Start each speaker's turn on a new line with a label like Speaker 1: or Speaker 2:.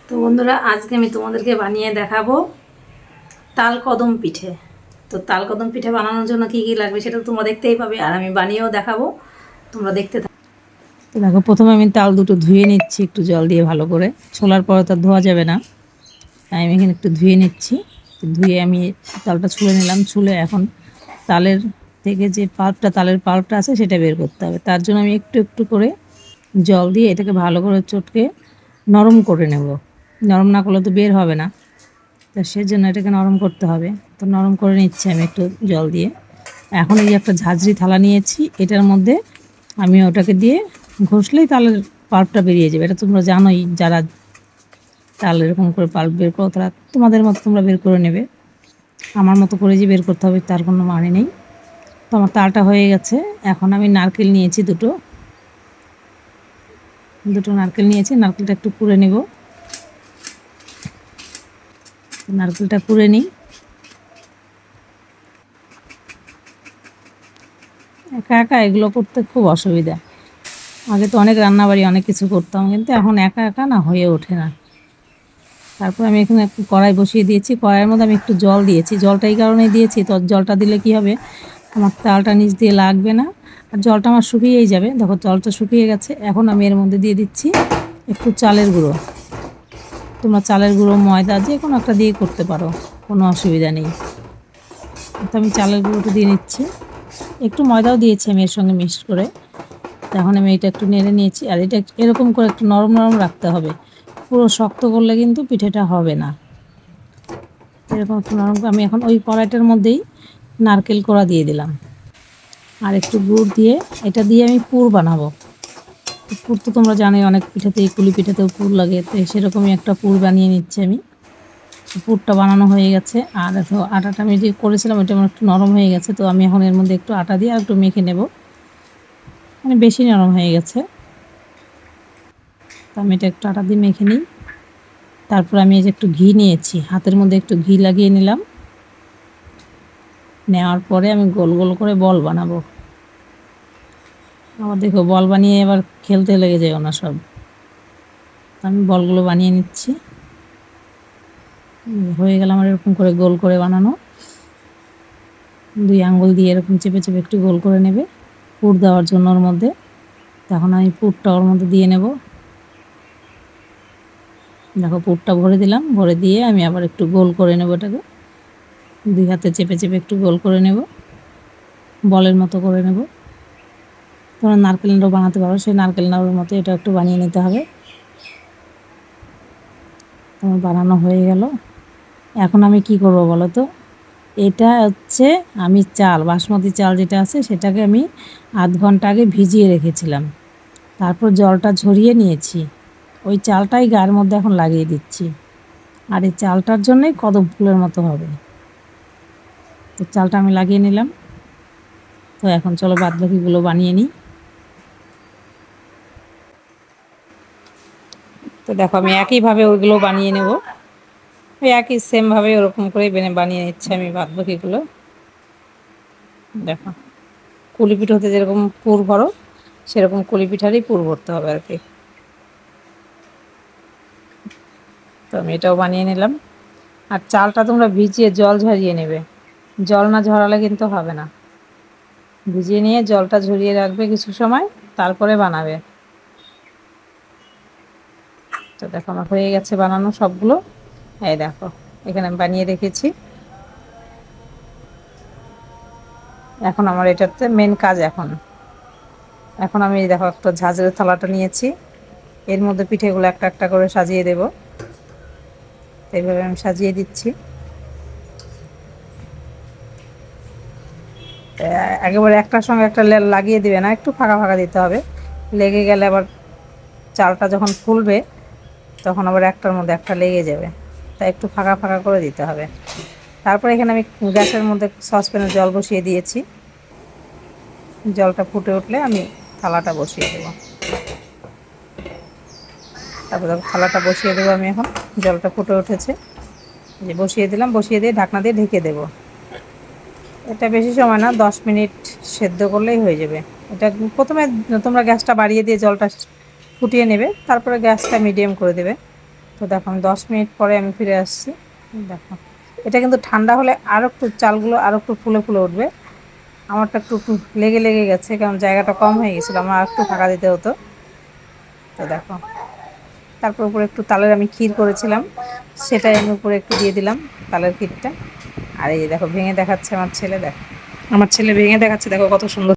Speaker 1: তো বন্ধুরা, আজকে আমি তোমাদেরকে বানিয়ে দেখাবো তাল কদম পিঠে। তো তাল কদম পিঠে বানানোর জন্য কি কি লাগবে সেটা তোমরা দেখতেই পাবে, আর আমি বানিয়েও দেখাবো, তোমরা দেখতে থাকো। তো দেখো, প্রথমে আমি তাল দুটো ধুয়ে নিচ্ছি একটু জল দিয়ে ভালো করে। ছোলার পরে তো ধোয়া যাবে না, তাই আমি এখানে একটু ধুয়ে নিচ্ছি। ধুয়ে আমি তালটা ছুলে নিলাম। ছুলে এখন তালের থেকে যে তালের পাল্পটা আছে সেটা বের করতে হবে। তার জন্য আমি একটু একটু করে জল দিয়ে এটাকে ভালো করে চটকে নরম করে নেব। নরম না করলে তো বের হবে না, তো সেজন্য এটাকে নরম করতে হবে। তো নরম করে নিচ্ছি আমি একটু জল দিয়ে। এখন এই যে একটা ঝাঁঝরি থালা নিয়েছি, এটার মধ্যে আমি ওটাকে দিয়ে ঘষলেই তালের পাল্পটা বেরিয়ে যাবে। এটা তোমরা জানোই, যারা তাল এরকম করে পাল্প বের করো তারা তোমাদের মতো তোমরা বের করে নেবে। আমার মতো করে যে বের করতে হবে তার কোনো মানে নেই। তো আমার তালটা হয়ে গেছে। এখন আমি নারকেল নিয়েছি দুটো নারকেল নিয়েছি। নারকেলটা একটু কুড়ে নেব। নারকেলটা কুড়ে নিই। একা একা এগুলো করতে খুব অসুবিধা। আগে তো অনেক রান্নাবাড়ি অনেক কিছু করতাম, কিন্তু এখন একা একা না হয়ে ওঠে না। তারপর আমি এখানে একটু কড়াই বসিয়ে দিয়েছি। কড়াইয়ের মধ্যে আমি একটু জল দিয়েছি। জলটা এই কারণেই দিয়েছি, তো জলটা দিলে কি হবে, আমার তালটা নিচ দিয়ে লাগবে না, আর জলটা আমার শুকিয়েই যাবে। দেখো জলটা শুকিয়ে গেছে। এখন আমি এর মধ্যে দিয়ে দিচ্ছি একটু চালের গুঁড়ো। তোমরা চালের গুঁড়ো, ময়দা যে কোনো একটা দিয়ে করতে পারো, কোনো অসুবিধা নেই। তো আমি চালের গুঁড়োটা দিয়ে নিচ্ছি। একটু ময়দাও দিয়েছি আমি এর সঙ্গে মিক্সড করে। এখন আমি এটা একটু নেড়ে নিয়েছি। আর এটা এরকম করে একটু নরম নরম রাখতে হবে, পুরো শক্ত করলে কিন্তু পিঠেটা হবে না। এরকম একটু নরম। আমি এখন ওই কড়াইটার মধ্যেই নারকেল কোড়া দিয়ে দিলাম, আর একটু গুড় দিয়ে এটা দিয়ে আমি পুর বানাবো। পুর তো তোমরা জানোই, অনেক পিঠাতেই, কুলি পিঠাতেও পুর লাগে, তো সেরকমই একটা পুর বানিয়ে নিচ্ছি আমি। পুরটা বানানো হয়ে গেছে। আর দেখো আটাটা আমি যে করেছিলাম ওটা আমার একটু নরম হয়ে গেছে, তো আমি এখন এর মধ্যে একটু আটা দিয়ে আর একটু মেখে নেব। মানে বেশি নরম হয়ে গেছে, তো আমি এটা একটু আটা দিয়ে মেখে নিই। তারপর আমি এই যে একটু ঘি নিয়েছি, হাতের মধ্যে একটু ঘি লাগিয়ে নিলাম। নেওয়ার পরে আমি গোল গোল করে বল বানাবো। আবার দেখো, বল বানিয়ে এবার খেলতে লেগে যায় না সব। আমি বলগুলো বানিয়ে নিচ্ছি। হয়ে গেল আমার এরকম করে গোল করে বানানো। 2 আঙ্গুল দিয়ে এরকম চেপে চেপে একটু গোল করে নেবে পুর দেওয়ার জন্য ওর মধ্যে। তখন আমি পুরটা ওর মধ্যে দিয়ে নেব। দেখো পুরটা ভরে দিলাম। ভরে দিয়ে আমি আবার একটু গোল করে নেব এটাকে। 2 হাতে চেপে চেপে একটু গোল করে নেব, বলের মতো করে নেব। তোমরা নারকেল নাড়ু বানাতে পারো, সেই নারকেল নাড়ুর মতো এটা একটু বানিয়ে নিতে হবে। তোমার বানানো হয়ে গেল। এখন আমি কি করব বলো তো। এটা হচ্ছে, আমি চাল, বাসমতি চাল যেটা আছে সেটাকে আমি আধ ঘন্টা আগে ভিজিয়ে রেখেছিলাম। তারপর জলটা ঝরিয়ে নিয়েছি। ওই চালটাই গায়ের মধ্যে এখন লাগিয়ে দিচ্ছি। আর এই চালটার জন্যই কদম ফুলের মতো হবে। তো চালটা আমি লাগিয়ে নিলাম। তো এখন চলো বাদবাকিগুলো বানিয়ে নিই। তো দেখো আমি একইভাবে ওইগুলো বানিয়ে নেব। ওই একই সেমভাবে ওরকম করে বানিয়ে নিচ্ছি আমি বাদবাকিগুলো। দেখো, কুলি পিঠা হতে যেরকম পুর ভরো, সেরকম কুলি পিঠারই পুর ভরতে হবে আর কি। তো আমি এটাও বানিয়ে নিলাম। আর চালটা তোমরা ভিজিয়ে জল ঝরিয়ে নেবে। জল না ঝরালে কিন্তু হবে না। ভিজিয়ে নিয়ে জলটা ঝরিয়ে রাখবে কিছু সময়, তারপরে বানাবে। তো দেখো আমার হয়ে গেছে বানানো সবগুলো। এই দেখো, এখানে আমি বানিয়ে রেখেছি। এখন আমার এটাতে মেন কাজ। এখন এখন আমি দেখো একটা ঝাঁঝরের থালাটা নিয়েছি, এর মধ্যে পিঠেগুলো একটা একটা করে সাজিয়ে দেব। এইভাবে আমি সাজিয়ে দিচ্ছি। একেবারে একটার সঙ্গে একটা লাগিয়ে দিবে না, একটু ফাঁকা ফাঁকা দিতে হবে। লেগে গেলে আবার চালটা যখন ফুলবে তখন আবার একটার মধ্যে একটা লেগে যাবে, তাই একটু ফাঁকা ফাঁকা করে দিতে হবে। তারপর এখানে আমি গ্যাসের মধ্যে সসপ্যানে জল বসিয়ে দিয়েছি। জলটা ফুটে উঠলে আমি থালাটা বসিয়ে দেবো। তারপর থালাটা বসিয়ে দেবো আমি এখন। জলটা ফুটে উঠেছে, যে বসিয়ে দিলাম। বসিয়ে দিয়ে ঢাকনা দিয়ে ঢেকে দেবো। এটা বেশি সময় না, 10 মিনিট সেদ্ধ করলেই হয়ে যাবে। এটা প্রথমে তোমরা গ্যাসটা বাড়িয়ে দিয়ে জলটা ফুটিয়ে নেবে, তারপরে গ্যাসটা মিডিয়াম করে দেবে। তো দেখো আমি 10 মিনিট পরে আমি ফিরে আসছি। দেখো এটা কিন্তু ঠান্ডা হলে আরও একটু চালগুলো আরও একটু ফুলে ফুলে উঠবে। আমারটা একটু একটু লেগে লেগে গেছে, কারণ জায়গাটা কম হয়ে গেছিলো, আমার আর একটু ফাঁকা দিতে হতো। তো দেখো তারপর উপরে একটু তালের আমি ক্ষীর করেছিলাম, সেটাই আমি উপরে একটু দিয়ে দিলাম, তালের ক্ষীরটা। আর এই দেখো ভেঙে দেখাচ্ছে আমার ছেলে, দেখো আমার ছেলে ভেঙে দেখাচ্ছে, দেখো কত সুন্দর।